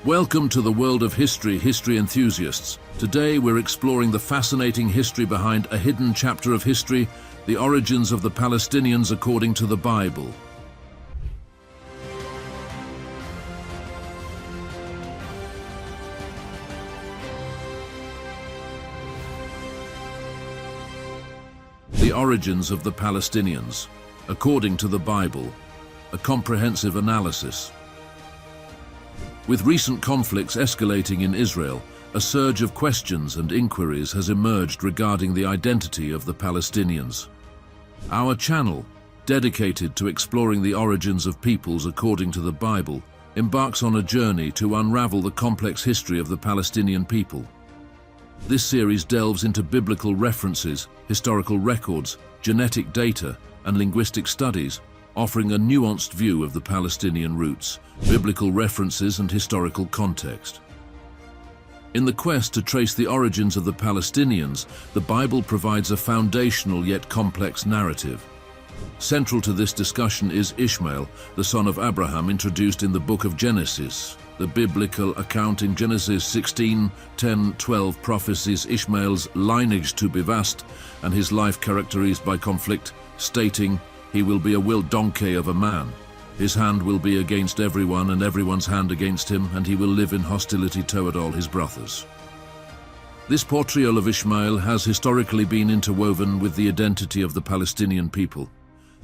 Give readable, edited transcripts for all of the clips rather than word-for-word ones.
Welcome to the world of history enthusiasts. Today we're exploring the fascinating history behind a hidden chapter of history, the origins of the Palestinians according to the Bible. The origins of the Palestinians, according to the Bible, a comprehensive analysis. With recent conflicts escalating in Israel, a surge of questions and inquiries has emerged regarding the identity of the Palestinians. Our channel, dedicated to exploring the origins of peoples according to the Bible, embarks on a journey to unravel the complex history of the Palestinian people. This series delves into biblical references, historical records, genetic data, and linguistic studies, offering a nuanced view of the Palestinian roots, biblical references, and historical context. In the quest to trace the origins of the Palestinians, the Bible provides a foundational yet complex narrative. Central to this discussion is Ishmael, the son of Abraham, introduced in the book of Genesis. The biblical account in Genesis 16:10-12 prophesies Ishmael's lineage to be vast and his life characterized by conflict, stating, "He will be a wild donkey of a man. His hand will be against everyone and everyone's hand against him, and he will live in hostility toward all his brothers." This portrayal of Ishmael has historically been interwoven with the identity of the Palestinian people.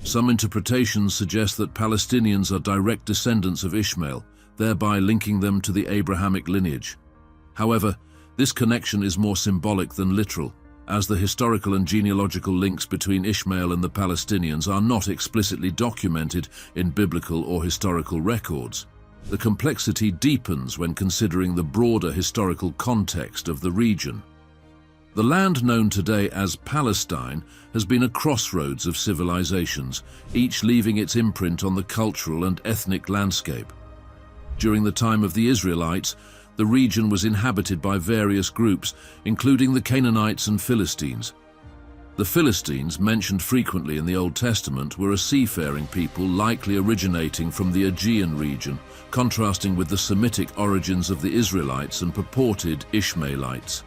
Some interpretations suggest that Palestinians are direct descendants of Ishmael, thereby linking them to the Abrahamic lineage. However, this connection is more symbolic than literal, as the historical and genealogical links between Ishmael and the Palestinians are not explicitly documented in biblical or historical records. The complexity deepens when considering the broader historical context of the region. The land known today as Palestine has been a crossroads of civilizations, each leaving its imprint on the cultural and ethnic landscape. During the time of the Israelites, the region was inhabited by various groups, including the Canaanites and Philistines. The Philistines, mentioned frequently in the Old Testament, were a seafaring people likely originating from the Aegean region, contrasting with the Semitic origins of the Israelites and purported Ishmaelites.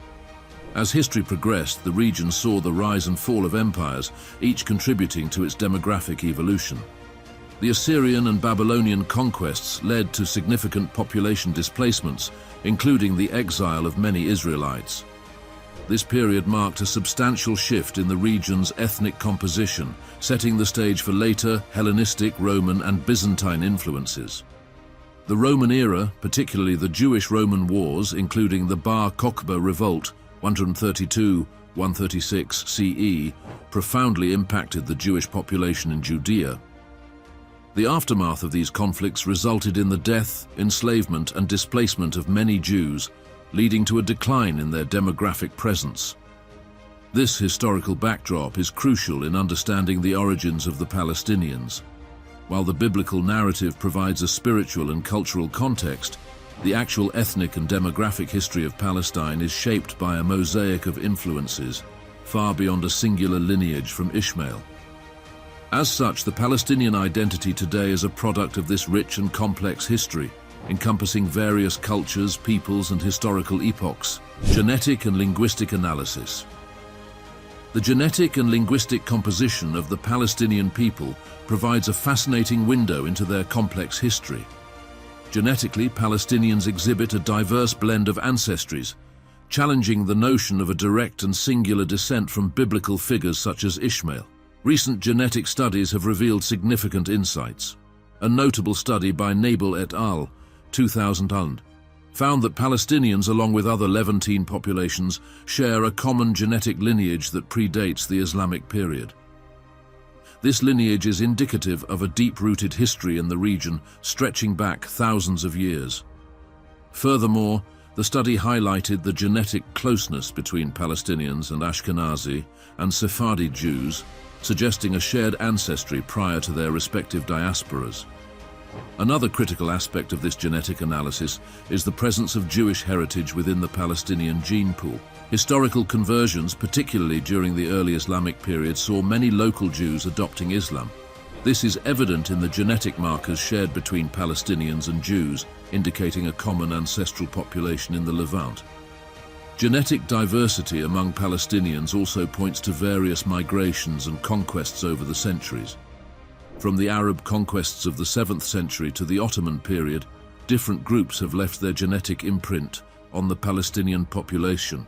As history progressed, the region saw the rise and fall of empires, each contributing to its demographic evolution. The Assyrian and Babylonian conquests led to significant population displacements, including the exile of many Israelites. This period marked a substantial shift in the region's ethnic composition, setting the stage for later Hellenistic, Roman, and Byzantine influences. The Roman era, particularly the Jewish-Roman wars, including the Bar Kokhba revolt, 132–136 CE, profoundly impacted the Jewish population in Judea. The aftermath of these conflicts resulted in the death, enslavement, and displacement of many Jews, leading to a decline in their demographic presence. This historical backdrop is crucial in understanding the origins of the Palestinians. While the biblical narrative provides a spiritual and cultural context, the actual ethnic and demographic history of Palestine is shaped by a mosaic of influences, far beyond a singular lineage from Ishmael. As such, the Palestinian identity today is a product of this rich and complex history, encompassing various cultures, peoples, and historical epochs. Genetic and linguistic analysis. The genetic and linguistic composition of the Palestinian people provides a fascinating window into their complex history. Genetically, Palestinians exhibit a diverse blend of ancestries, challenging the notion of a direct and singular descent from biblical figures such as Ishmael. Recent genetic studies have revealed significant insights. A notable study by Nabel et al. 2000 found that Palestinians, along with other Levantine populations, share a common genetic lineage that predates the Islamic period. This lineage is indicative of a deep-rooted history in the region, stretching back thousands of years. Furthermore, the study highlighted the genetic closeness between Palestinians and Ashkenazi and Sephardi Jews, suggesting a shared ancestry prior to their respective diasporas. Another critical aspect of this genetic analysis is the presence of Jewish heritage within the Palestinian gene pool. Historical conversions, particularly during the early Islamic period, saw many local Jews adopting Islam. This is evident in the genetic markers shared between Palestinians and Jews, indicating a common ancestral population in the Levant. Genetic diversity among Palestinians also points to various migrations and conquests over the centuries. From the Arab conquests of the 7th century to the Ottoman period, different groups have left their genetic imprint on the Palestinian population.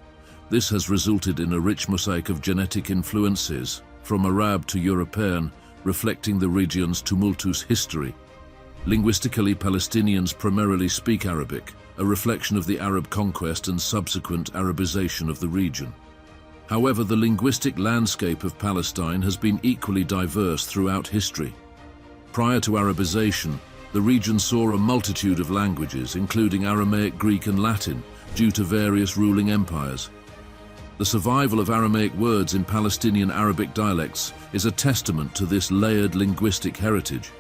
This has resulted in a rich mosaic of genetic influences, from Arab to European, reflecting the region's tumultuous history. Linguistically, Palestinians primarily speak Arabic, a reflection of the Arab conquest and subsequent Arabization of the region. However, the linguistic landscape of Palestine has been equally diverse throughout history. Prior to Arabization, the region saw a multitude of languages, including Aramaic, Greek, and Latin, due to various ruling empires. The survival of Aramaic words in Palestinian Arabic dialects is a testament to this layered linguistic heritage.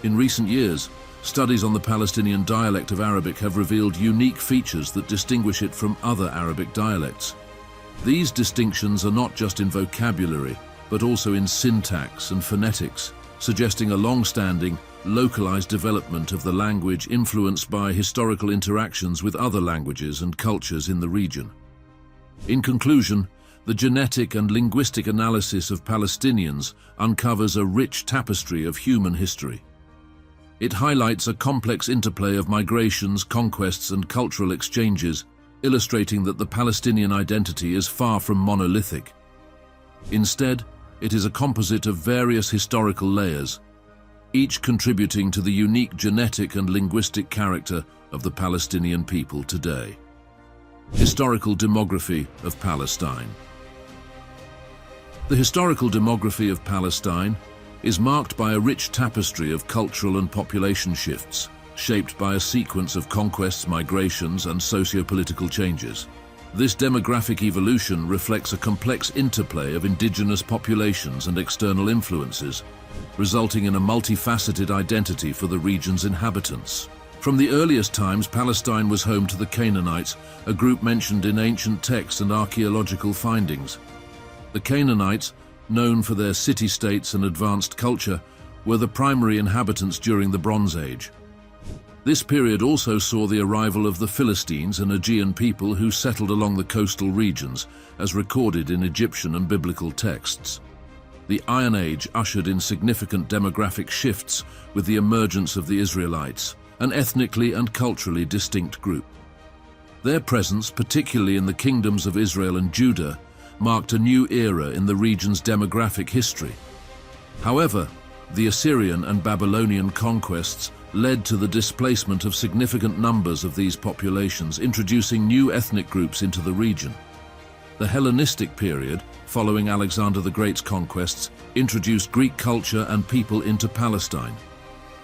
In recent years, studies on the Palestinian dialect of Arabic have revealed unique features that distinguish it from other Arabic dialects. These distinctions are not just in vocabulary, but also in syntax and phonetics, suggesting a long-standing, localized development of the language influenced by historical interactions with other languages and cultures in the region. In conclusion, the genetic and linguistic analysis of Palestinians uncovers a rich tapestry of human history. It highlights a complex interplay of migrations, conquests, and cultural exchanges, illustrating that the Palestinian identity is far from monolithic. Instead, it is a composite of various historical layers, each contributing to the unique genetic and linguistic character of the Palestinian people today. Historical demography of Palestine. The historical demography of Palestine is marked by a rich tapestry of cultural and population shifts, shaped by a sequence of conquests, migrations, and socio-political changes. This demographic evolution reflects a complex interplay of indigenous populations and external influences, resulting in a multifaceted identity for the region's inhabitants. From the earliest times, Palestine was home to the Canaanites, a group mentioned in ancient texts and archaeological findings. The Canaanites, known for their city-states and advanced culture, were the primary inhabitants during the Bronze Age. This period also saw the arrival of the Philistines, an Aegean people who settled along the coastal regions, as recorded in Egyptian and biblical texts. The Iron Age ushered in significant demographic shifts with the emergence of the Israelites, an ethnically and culturally distinct group. Their presence, particularly in the kingdoms of Israel and Judah, marked a new era in the region's demographic history. However, the Assyrian and Babylonian conquests led to the displacement of significant numbers of these populations, introducing new ethnic groups into the region. The Hellenistic period, following Alexander the Great's conquests, introduced Greek culture and people into Palestine.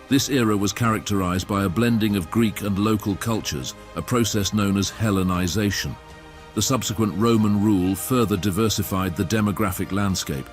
This era was characterized by a blending of Greek and local cultures, a process known as Hellenization. The subsequent Roman rule further diversified the demographic landscape.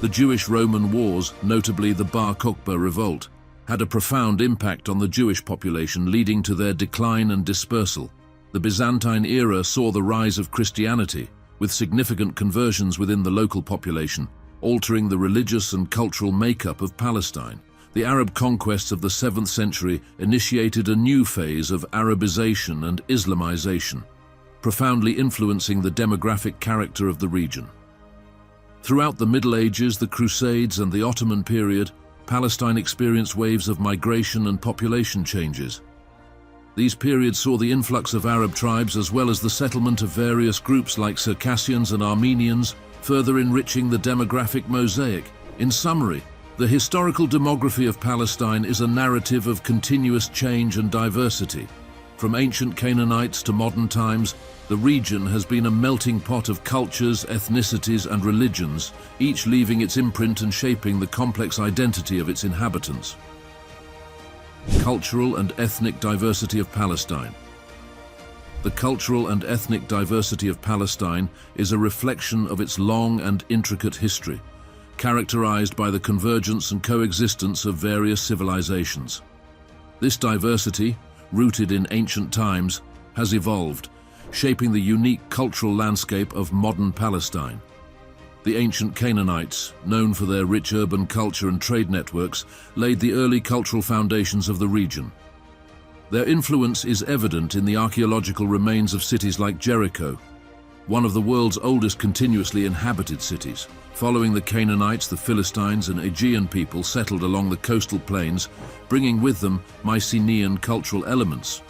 The Jewish-Roman wars, notably the Bar Kokhba revolt, had a profound impact on the Jewish population, leading to their decline and dispersal. The Byzantine era saw the rise of Christianity, with significant conversions within the local population, altering the religious and cultural makeup of Palestine. The Arab conquests of the 7th century initiated a new phase of Arabization and Islamization, profoundly influencing the demographic character of the region. Throughout the Middle Ages, the Crusades, and the Ottoman period, Palestine experienced waves of migration and population changes. These periods saw the influx of Arab tribes as well as the settlement of various groups like Circassians and Armenians, further enriching the demographic mosaic. In summary, the historical demography of Palestine is a narrative of continuous change and diversity. From ancient Canaanites to modern times, the region has been a melting pot of cultures, ethnicities, and religions, each leaving its imprint and shaping the complex identity of its inhabitants. Cultural and ethnic diversity of Palestine. The cultural and ethnic diversity of Palestine is a reflection of its long and intricate history, characterized by the convergence and coexistence of various civilizations. This diversity, rooted in ancient times, has evolved, shaping the unique cultural landscape of modern Palestine. The ancient Canaanites, known for their rich urban culture and trade networks, laid the early cultural foundations of the region. Their influence is evident in the archaeological remains of cities like Jericho, one of the world's oldest continuously inhabited cities. Following the Canaanites, the Philistines and Aegean people settled along the coastal plains, bringing with them Mycenaean cultural elements.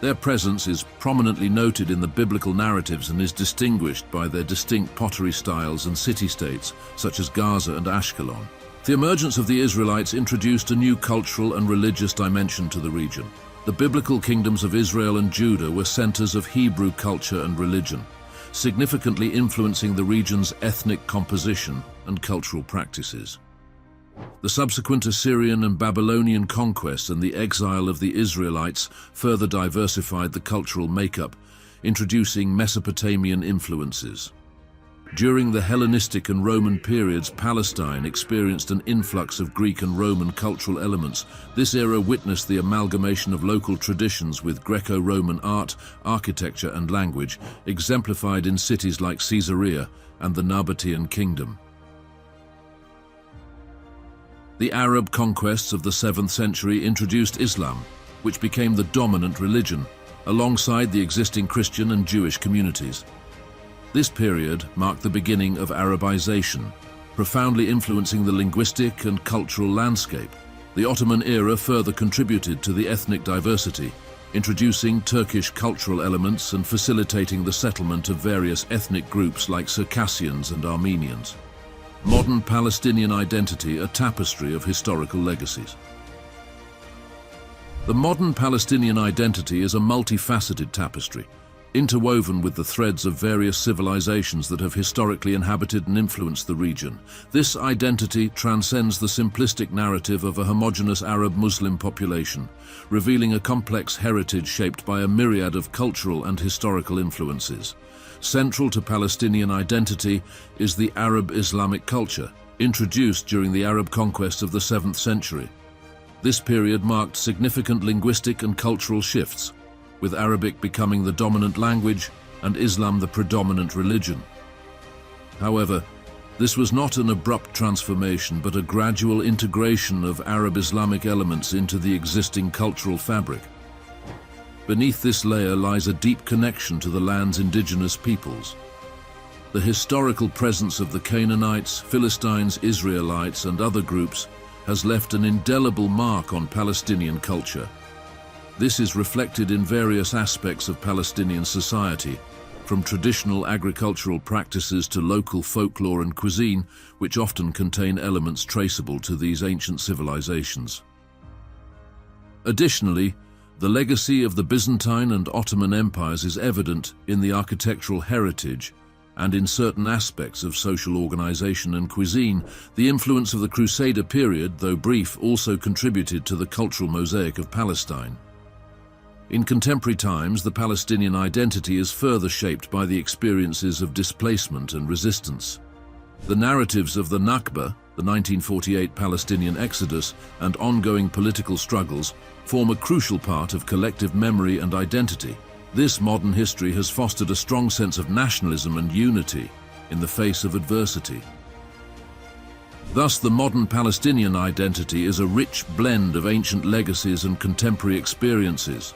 Their presence is prominently noted in the biblical narratives and is distinguished by their distinct pottery styles and city-states, such as Gaza and Ashkelon. The emergence of the Israelites introduced a new cultural and religious dimension to the region. The biblical kingdoms of Israel and Judah were centers of Hebrew culture and religion, significantly influencing the region's ethnic composition and cultural practices. The subsequent Assyrian and Babylonian conquest and the exile of the Israelites further diversified the cultural makeup, introducing Mesopotamian influences. During the Hellenistic and Roman periods, Palestine experienced an influx of Greek and Roman cultural elements. This era witnessed the amalgamation of local traditions with Greco-Roman art, architecture and language, exemplified in cities like Caesarea and the Nabatean Kingdom. The Arab conquests of the 7th century introduced Islam, which became the dominant religion, alongside the existing Christian and Jewish communities. This period marked the beginning of Arabization, profoundly influencing the linguistic and cultural landscape. The Ottoman era further contributed to the ethnic diversity, introducing Turkish cultural elements and facilitating the settlement of various ethnic groups like Circassians and Armenians. Modern Palestinian identity, a tapestry of historical legacies. The modern Palestinian identity is a multifaceted tapestry, interwoven with the threads of various civilizations that have historically inhabited and influenced the region. This identity transcends the simplistic narrative of a homogeneous Arab-Muslim population, revealing a complex heritage shaped by a myriad of cultural and historical influences. Central to Palestinian identity is the Arab Islamic culture, introduced during the Arab conquest of the 7th century. This period marked significant linguistic and cultural shifts, with Arabic becoming the dominant language and Islam the predominant religion. However, this was not an abrupt transformation, but a gradual integration of Arab Islamic elements into the existing cultural fabric. Beneath this layer lies a deep connection to the land's indigenous peoples. The historical presence of the Canaanites, Philistines, Israelites, and other groups has left an indelible mark on Palestinian culture. This is reflected in various aspects of Palestinian society, from traditional agricultural practices to local folklore and cuisine, which often contain elements traceable to these ancient civilizations. Additionally, the legacy of the Byzantine and Ottoman empires is evident in the architectural heritage and in certain aspects of social organization and cuisine. The influence of the Crusader period, though brief, also contributed to the cultural mosaic of Palestine. In contemporary times, the Palestinian identity is further shaped by the experiences of displacement and resistance. The narratives of the Nakba, the 1948 Palestinian exodus, and ongoing political struggles form a crucial part of collective memory and identity. This modern history has fostered a strong sense of nationalism and unity in the face of adversity. Thus, the modern Palestinian identity is a rich blend of ancient legacies and contemporary experiences.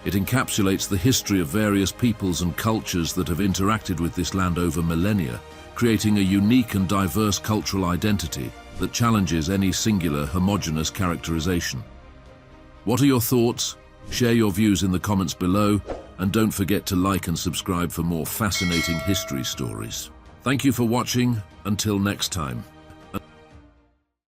It encapsulates the history of various peoples and cultures that have interacted with this land over millennia, creating a unique and diverse cultural identity that challenges any singular, homogeneous characterization. What are your thoughts? Share your views in the comments below, and don't forget to like and subscribe for more fascinating history stories. Thank you for watching. Until next time.